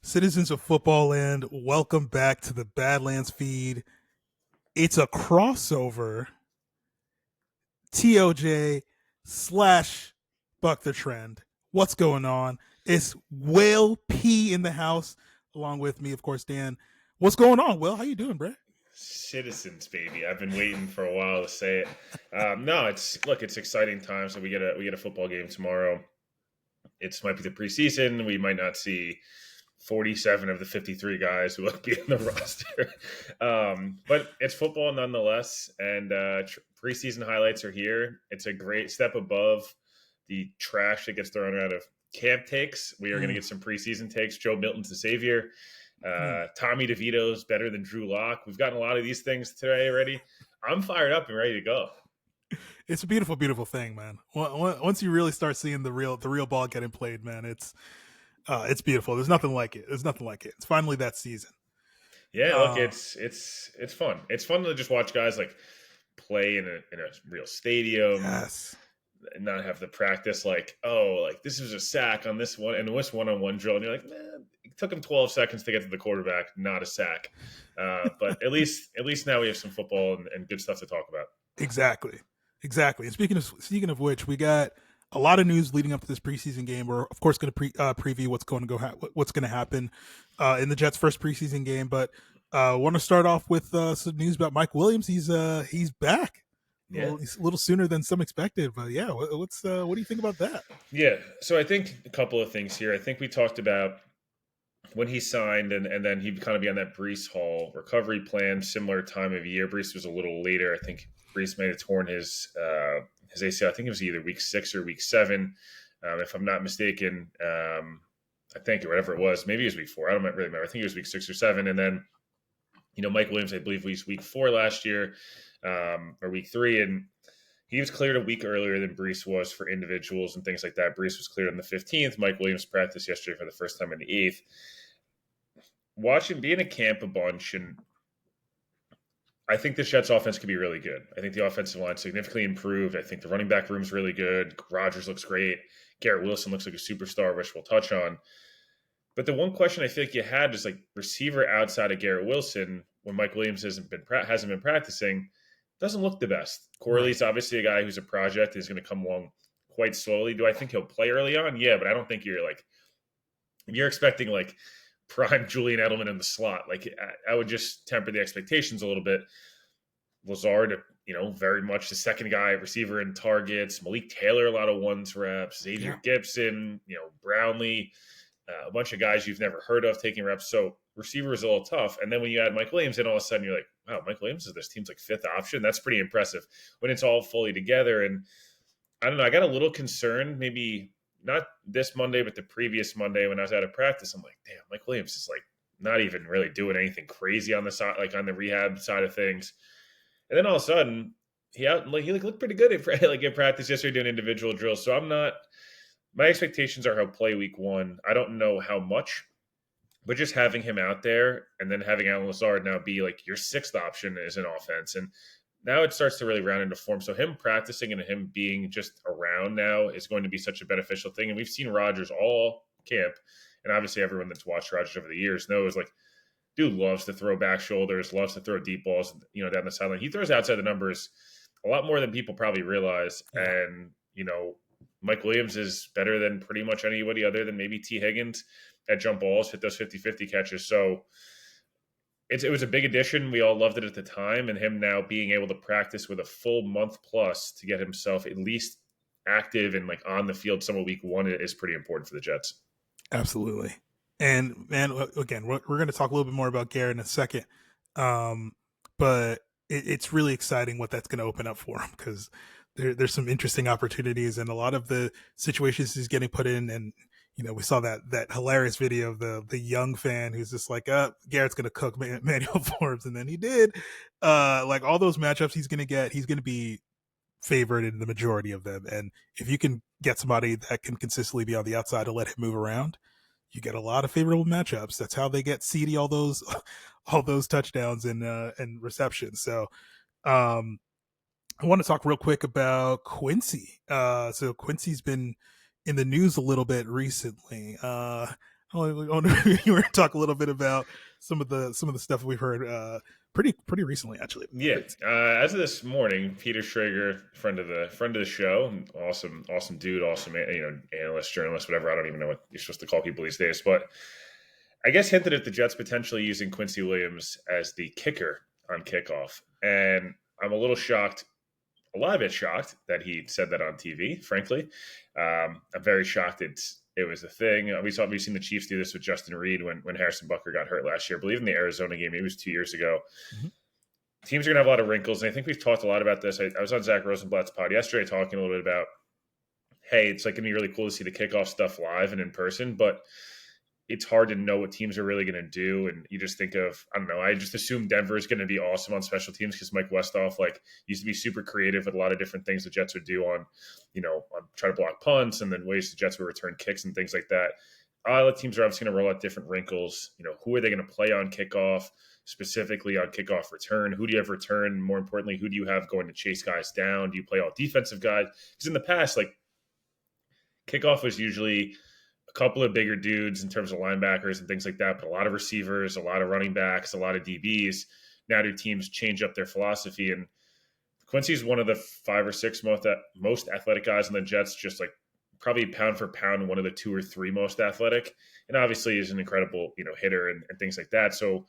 Citizens of Football Land, welcome back to the Badlands feed. It's a crossover TOJ slash Buck the Trend. What's going on? It's Will P in the house, along with me, of course, Dan. What's going on, Will? How you doing, bro? Citizens, baby. I've been waiting for a while to say it. No, it's exciting times. So we get a football game tomorrow. It might be the preseason. We might not see 47 of the 53 guys who will be in the roster, but it's football nonetheless. And preseason highlights are here. It's a great step above the trash that gets thrown out of camp takes. We are going to get some preseason takes. Joe Milton's the savior. Tommy DeVito's better than Drew Lock. We've gotten a lot of these things today already. I'm fired up and ready to go. It's a beautiful, beautiful thing, man. Once you really start seeing the real ball getting played, man, it's beautiful. There's nothing like it. It's finally that season. Yeah, look, it's fun. It's fun to just watch guys like play in a real stadium. Yes. And not have the practice like this was a sack on this one and this one-on-one drill, and you're like, man, it took him 12 seconds to get to the quarterback, not a sack. But at least now we have some football and good stuff to talk about. Exactly. And speaking of which, we got a lot of news leading up to this preseason game. We're of course going to preview what's going to happen in the Jets' first preseason game. But want to start off with some news about Mike Williams. He's back. Yeah. Well, he's a little sooner than some expected, but yeah, what do you think about that? Yeah, so I think a couple of things here. I think we talked about when he signed, and then he'd kind of be on that Brees Hall recovery plan, similar time of year. Brees was a little later. I think Brees may have torn his ACL. I think it was either week 6 or week 7, if I'm not mistaken. I think, or whatever it was. Maybe it was week 4. I don't really remember. I think it was week 6 or 7. And then, Mike Williams, I believe, was week 4 last year, or week 3. And he was cleared a week earlier than Brees was for individuals and things like that. Brees was cleared on the 15th. Mike Williams practiced yesterday for the first time on the 8th. Watching, being at camp a bunch, and I think the Jets offense could be really good. I think the offensive line significantly improved. I think the running back room's really good. Rodgers looks great. Garrett Wilson looks like a superstar, which we'll touch on. But the one question I feel like you had is like receiver outside of Garrett Wilson when Mike Williams hasn't been practicing, doesn't look the best. Corley's obviously a guy who's a project. He's going to come along quite slowly. Do I think he'll play early on? Yeah, but I don't think you're expecting like prime Julian Edelman in the slot. Like I would just temper the expectations a little bit. Lazard, very much the second guy receiver in targets. Malik Taylor, a lot of ones reps. Xavier Gibson, Brownlee, a bunch of guys you've never heard of taking reps. So receiver is a little tough. And then when you add Mike Williams in, all of a sudden you're like, wow, Mike Williams is this team's like 5th option. That's pretty impressive when it's all fully together. And I don't know, I got a little concerned, maybe not this Monday, but the previous Monday when I was out of practice. I'm like, damn, Mike Williams is like not even really doing anything crazy on the side, like on the rehab side of things. And then all of a sudden, he looked pretty good in practice yesterday doing individual drills. So my expectations are he'll play week 1. I don't know how much, but just having him out there and then having Alan Lazard now be like your 6th option as an offense. And now it starts to really round into form. So him practicing and him being just around now is going to be such a beneficial thing. And we've seen Rodgers all camp. And obviously everyone that's watched Rodgers over the years knows like, dude loves to throw back shoulders, loves to throw deep balls, down the sideline. He throws outside the numbers a lot more than people probably realize. And, Mike Williams is better than pretty much anybody other than maybe T. Higgins at jump balls, hit those 50-50 catches. So it was a big addition. We all loved it at the time. And him now being able to practice with a full month plus to get himself at least active and like on the field somewhere week 1 is pretty important for the Jets. Absolutely. And man, again, we're going to talk a little bit more about Garrett in a second. But it's really exciting what that's going to open up for him because there's some interesting opportunities and a lot of the situations he's getting put in. And, we saw that hilarious video of the young fan who's just like, Garrett's going to cook Manuel Forbes. And then he did. Like all those matchups he's going to be favored in the majority of them. And if you can get somebody that can consistently be on the outside to let him move around, you get a lot of favorable matchups. That's how they get CeeDee all those touchdowns and receptions. So I want to talk real quick about Quincy. So Quincy's been in the news a little bit recently. I'm you were to talk a little bit about some of the stuff we've heard pretty recently, actually. Yeah, as of this morning, Peter Schrager, friend of the show, awesome dude, awesome analyst, journalist, whatever. I don't even know what you're supposed to call people these days, but I guess hinted at the Jets potentially using Quincy Williams as the kicker on kickoff, and I'm a little shocked, a lot of it shocked that he said that on TV. Frankly, I'm very shocked it was a thing. We've seen the Chiefs do this with Justin Reed when Harrison Butker got hurt last year. I believe in the Arizona game, maybe it was 2 years ago. Mm-hmm. Teams are going to have a lot of wrinkles, and I think we've talked a lot about this. I was on Zach Rosenblatt's pod yesterday talking a little bit about, hey, it's like going to be really cool to see the kickoff stuff live and in person, but it's hard to know what teams are really going to do. And you just think of, I don't know, I just assume Denver is going to be awesome on special teams because Mike Westhoff used to be super creative with a lot of different things the Jets would do on try to block punts and then ways the Jets would return kicks and things like that. All the teams are obviously going to roll out different wrinkles. Who are they going to play on kickoff, specifically on kickoff return? Who do you have return? More importantly, who do you have going to chase guys down? Do you play all defensive guys? Because in the past, kickoff was usually a couple of bigger dudes in terms of linebackers and things like that, but a lot of receivers, a lot of running backs, a lot of DBs. Now do teams change up their philosophy? And Quincy's one of the 5 or 6 most athletic guys in the Jets, just probably pound for pound, one of the 2 or 3 most athletic, and obviously is an incredible, hitter and things like that. So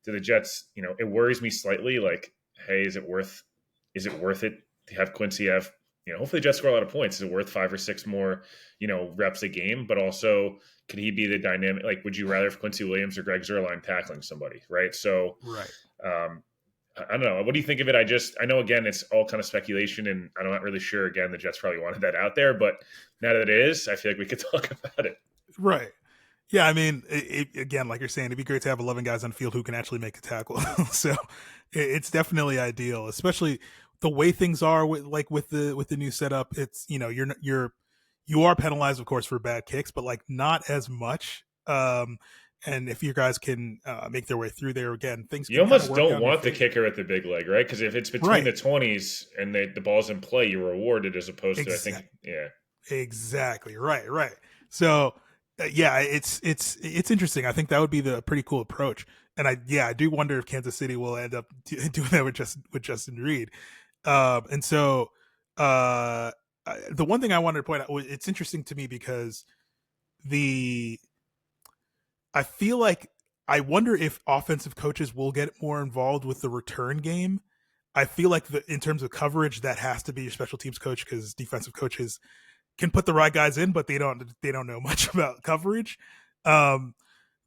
to the Jets, it worries me slightly. Hey, is it worth it to have Quincy have, hopefully the Jets score a lot of points. Is it worth 5 or 6 more, reps a game? But also, could he be the dynamic? Would you rather have Quincy Williams or Greg Zuerlein tackling somebody? Right. So, right. I don't know. What do you think of it? I know, again, it's all kind of speculation, and I'm not really sure. Again, the Jets probably wanted that out there, but now that it is, I feel like we could talk about it. Right. Yeah, I mean, again, like you're saying, it'd be great to have 11 guys on the field who can actually make a tackle. So it's definitely ideal, especially the way things are with the new setup. It's you are penalized, of course, for bad kicks, but not as much. And if you guys can make their way through there, again, things you almost don't want the kicker at the big leg, right? Because if it's between the 20s and the ball's in play, you're rewarded as opposed to, I think, yeah, exactly, right. So yeah, it's interesting. I think that would be the pretty cool approach, and I do wonder if Kansas City will end up doing that with Justin Reed. And so the one thing I wanted to point out, it's interesting to me because I feel like I wonder if offensive coaches will get more involved with the return game. I feel like in terms of coverage, that has to be your special teams coach because defensive coaches can put the right guys in, but they don't know much about coverage.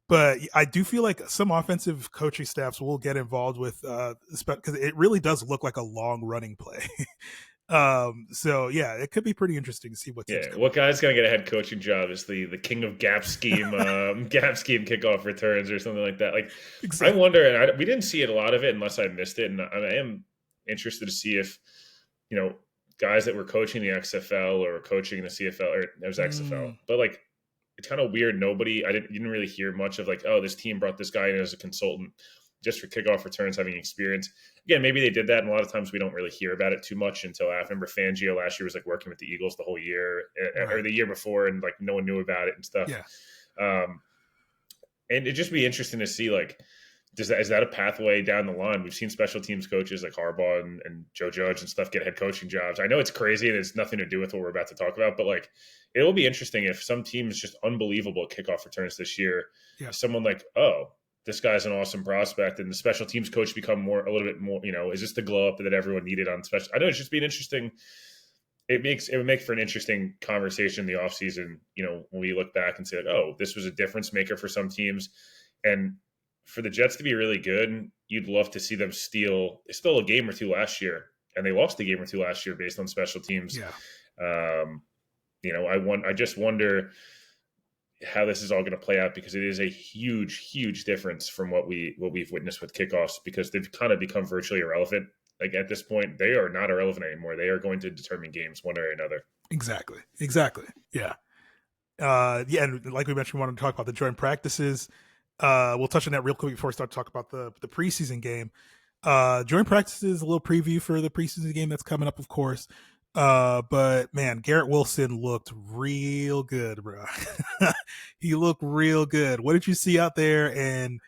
But I do feel like some offensive coaching staffs will get involved with because it really does look like a long running play. So yeah, it could be pretty interesting to see what guy's gonna get a head coaching job is the king of gap scheme kickoff returns or something like that. Exactly. I wonder, and we didn't see it a lot of it unless I missed it, and I am interested to see if guys that were coaching the XFL or coaching the CFL, or it was XFL, but it's kind of weird. I didn't really hear much of this team brought this guy in as a consultant just for kickoff returns, having experience. Again, maybe they did that, and a lot of times we don't really hear about it too much until I remember Fangio last year was working with the Eagles the whole year, or the year before, and no one knew about it and stuff. Yeah. And it'd just be interesting to see is that a pathway down the line? We've seen special teams coaches like Harbaugh and Joe Judge and stuff get head coaching jobs. I know it's crazy and it's nothing to do with what we're about to talk about, but it will be interesting if some teams just unbelievable kickoff returns this year. Yeah. Someone this guy's an awesome prospect, and the special teams coach become a little bit more, is this the glow up that everyone needed on special? I know it's just being interesting. It would make for an interesting conversation in the offseason, when we look back and say, this was a difference maker for some teams. And for the Jets to be really good, you'd love to see them steal. They stole a game or two last year, and they lost a game or two last year based on special teams. Yeah. I just wonder how this is all going to play out because it is a huge, huge difference from what we've witnessed with kickoffs because they've kind of become virtually irrelevant. At this point, they are not irrelevant anymore. They are going to determine games one way or another. Exactly. Yeah. And like we mentioned, we wanted to talk about the joint practices. We'll touch on that real quick before we start to talk about the preseason game. Joint practices, a little preview for the preseason game that's coming up, of course. But man, Garrett Wilson looked real good, bro. He looked real good. What did you see out there, and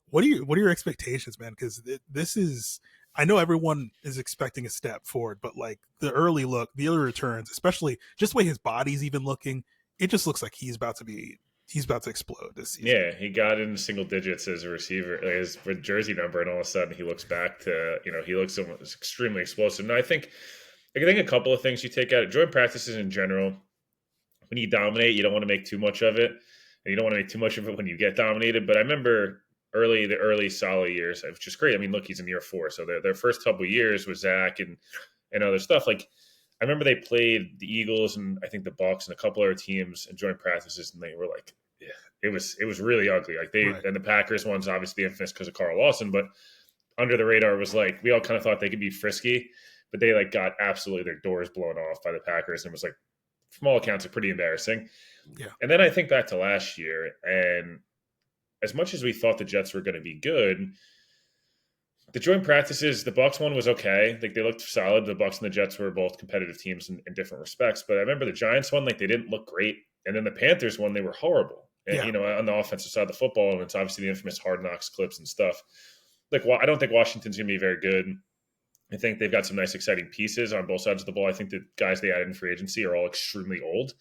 what are your expectations, man? Because this is, I know everyone is expecting a step forward, but like the early look, the early returns, especially just the way his body's even looking, it just looks like he's about to explode this season. Yeah, he got into single digits as a receiver, like his jersey number, and all of a sudden he looks back to, he looks extremely explosive. Now I think a couple of things you take out. Joint practices in general, when you dominate, you don't want to make too much of it, and you don't want to make too much of it when you get dominated. But I remember the early solid years, it was just great. I mean, look, he's in year 4, so their first couple of years with Zach and other stuff. Like I remember they played the Eagles and I think the Bucks and a couple other teams in joint practices, and they were like, yeah, it was really ugly. Like Right. and the Packers one's obviously infamous because of Carl Lawson, but under the radar was like we all kind of thought they could be frisky, but they like got absolutely their doors blown off by the Packers, and it was like from all accounts, pretty embarrassing. Yeah. And then I think back to last year, and as much as we thought the Jets were going to be good, the joint practices, the Bucks one was okay. Like they looked solid. The Bucks and the Jets were both competitive teams in different respects. But I remember the Giants one, like they didn't look great, and then the Panthers one, they were horrible. And Yeah. on the offensive side of the football, and it's obviously the infamous Hard Knocks clips and stuff. Like, well, I don't think Washington's going to be very good. I think they've got some nice, exciting pieces on both sides of the ball. I think the guys they added in free agency are all extremely old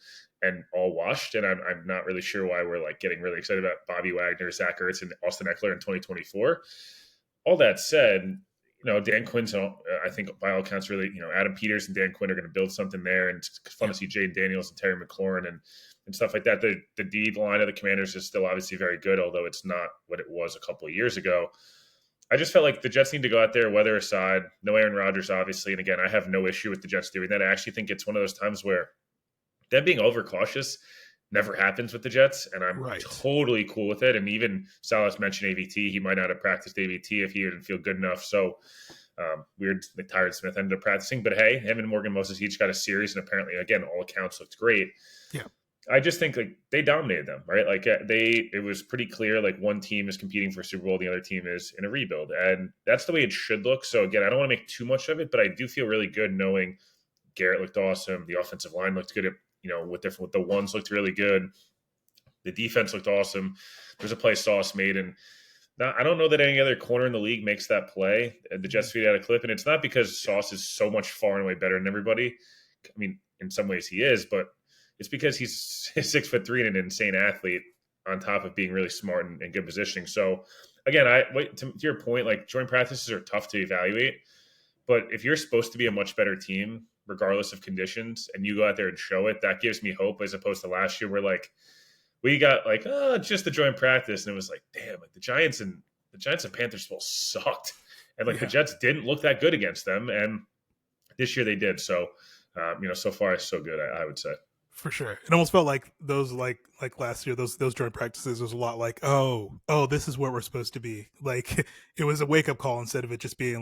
and all washed, and I'm not really sure why we're like getting really excited about Bobby Wagner, Zach Ertz, and Austin Eckler in 2024. All that said, Dan Quinn's, I think by all accounts, really, Adam Peters and Dan Quinn are going to build something there, and it's fun to see Jade Daniels and Terry McLaurin and stuff like that. The D line of the Commanders is still obviously very good, although it's not what it was a couple of years ago. I just felt like the Jets need to go out there, weather aside. No Aaron Rodgers, obviously. And again, I have no issue with the Jets doing that. I actually think it's one of those times where them being overcautious never happens with the Jets, and I'm Right. totally cool with it. And even Salas mentioned AVT. He might not have practiced AVT if he didn't feel good enough. So weird that Tyron Smith ended up practicing. But hey, him and Morgan Moses each got a series, and apparently, again, all accounts looked great. Yeah. I just think like they dominated them, right? Like it was pretty clear like one team is competing for Super Bowl, the other team is in a rebuild, and that's the way it should look. So again, I don't want to make too much of it, but I do feel really good knowing Garrett looked awesome, the offensive line looked good, with the ones looked really good, the defense looked awesome. There's a play Sauce made, and now, I don't know that any other corner in the league makes that play. The Jets feed out a clip, and it's not because Sauce is so much far and away better than everybody. I mean, in some ways he is, but it's because he's 6'3" and an insane athlete on top of being really smart and good positioning. So again, to your point, like joint practices are tough to evaluate, but if you're supposed to be a much better team, regardless of conditions, and you go out there and show it, that gives me hope as opposed to last year where like we got like, just the joint practice. And it was like, damn, like the Giants and Panthers both sucked. And like the Jets didn't look that good against them. And this year they did. So, so far so good, I would say. For sure. It almost felt like those like last year, those joint practices was a lot like, oh, this is where we're supposed to be. Like it was a wake up call instead of it just being like,